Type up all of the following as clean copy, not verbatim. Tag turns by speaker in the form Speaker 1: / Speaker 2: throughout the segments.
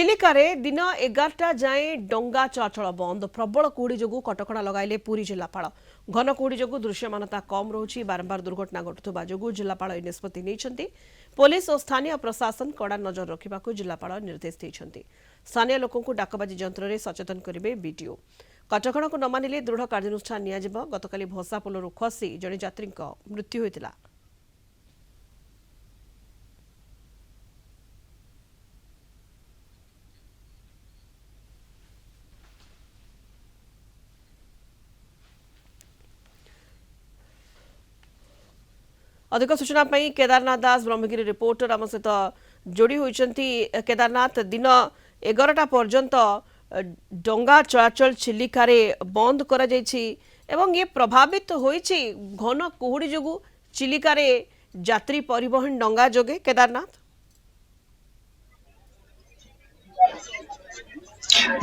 Speaker 1: चिलिकारे दिन 11टा जाए डंगा चलाचल बंद प्रबल कुहुड़ी जो कटकणा लगाइले पुरी जिलापाल घन कुहुड़ी जो दृश्यमानता कम रही बारंबार दुर्घटना घटुवा जो जिलापाल निष्पत्ति नहीं पुलिस और स्थानीय प्रशासन कड़ा नजर रखा जिलापाल निर्देश देते स्थानीय लोक डाकबाजी यंत्र सचेतन करेंगे बीडीओ कटकणा को न मानिले दृढ़ कार्यानुष्ठान गतकाली भसा पोलू खसी जड़े यात्री मृत्यु होता। अधिक सूचना केदारनाथ दास ब्रह्मगिरी रिपोर्टर आम सहित जोड़ी होती। केदारनाथ दिन 11टा पर्यंत डंगा चलाचल चिलिकारे बंद करा जायछि एवं ये प्रभावित होइछि घन कुहुड़ी जोगु चिलिकारे यात्री परिवहन डंगा जोगे केदारनाथ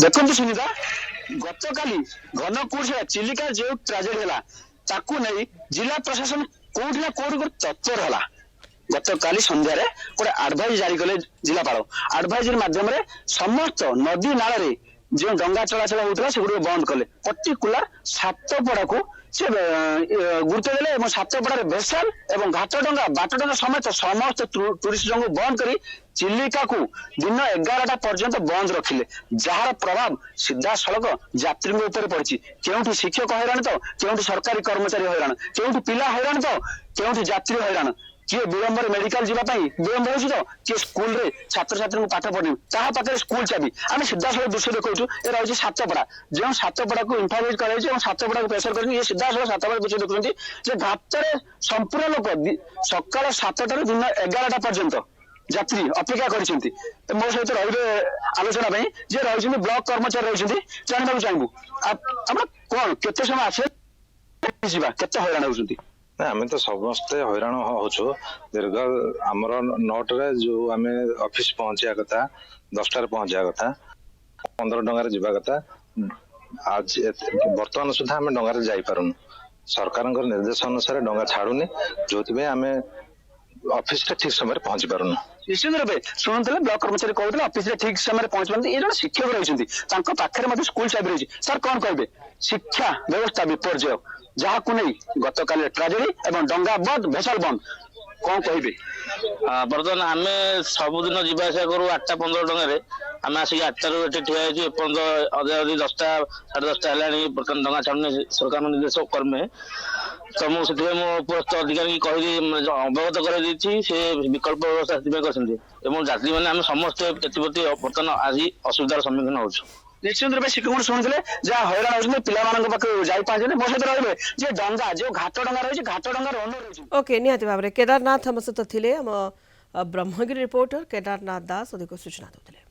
Speaker 2: देखो सुनीता गतकाली घन कुहुड़ी चिलिका जो ट्राजेडी है ताकू नहीं जिला प्रशासन कोठी ना कोठी को तत्पर है गतकाली संध्यारे गोटे आडभाइज जारी कले जिलापाल आडभाइजर माध्यम समस्त नदी नाल जो डंगा चलाचल होता से बंद कले पर्टिकुलर सातपड़ा को से गुरुत्व देले सातपड़ा भेसाल और घाटडंगा बाटडंगा समेत समस्त टूरिस्ट को बंद कर चिलिका को दिन 11टा पर्यंत बंद रखिले जार प्रभाव सीधा सड़क यात्री ऊपर पड़ी क्योंकि शिक्षक हैरान तो क्योंकि सरकारी कर्मचारी हैरान क्योंकि पिला हैरान तो क्योंकि यात्री हैरान किए विलंब मेडिकल जावाई विलंब हो तो किए स्कूल रे छात्र छात्री को पाठ पढ़ी पाखे स्कूल चाबी आम सीधा सड़क दृश्य देखा ये रही सातपड़ा जो सातपड़ा को इंटरव्यू कर सातपड़ा को प्रेसर कर सीधा सड़क सातपड़ा दृश्य देखुं घाटे संपूर्ण लोक सकाल 7टार दिन 11टा पर्यंत यात्री अपेक्षा करछन्ती मो सहित रही आलोचना जे रही ब्लॉक कर्मचारी रही जानवाक चाहबू आप कौन केते समय आसे केते हैरान होउछन्ती
Speaker 3: आम तो समस्ते हैरान होचु दीर्घ आमर 9टे जो आम ऑफिस पहुंचा कथा 10टार पहुंचा कथा 15 डंगार जावा कथा आज वर्तमान सुधा आम डंगार जाई पारुन सरकार निर्देश अनुसार डंगा छाड़ुनी जो आम ऑफिस ठीक समय पहुंची पारुन
Speaker 2: निश्चित रूपे शुणुते ब्लॉक कर्मचारी कहते ऑफिस ठीक समय पहुंच पाते ये जन शिक्षक रही स्कूल चाबी रही सर कौन कहे शिक्षा व्यवस्था विपर्जय जहाँ को नहीं गतकाली ट्राजेडी एवं डंगा बंद भेसाल बंद कौन कहे
Speaker 4: बर्तमान आम सबुदिन जावासा करूँ 8:15 टकर आम आसिक 8टारू ठिया अधी 10टा 10:30 है बर्तमान डंगा छाड़ने सरकार निर्देश कर्मे तो मुझे उपस्थ अधिकारी कही अवगत कर विकल्प व्यवस्था कर यात्री मैंने आम समस्ते बर्तमान आज असुविधार सम्मुखीन हो
Speaker 2: निश्चित रूप शिक्षक शुणुते जहाँ हैरान होती पिला पाखे मो सहित रही जे डंगा जो घाट डंगा रही घाट डंगा रही
Speaker 1: ओके निहाती भाव केदारनाथ हम सहित थे ब्रह्मगिरी रिपोर्टर केदारनाथ दास अधिक सूचना देते।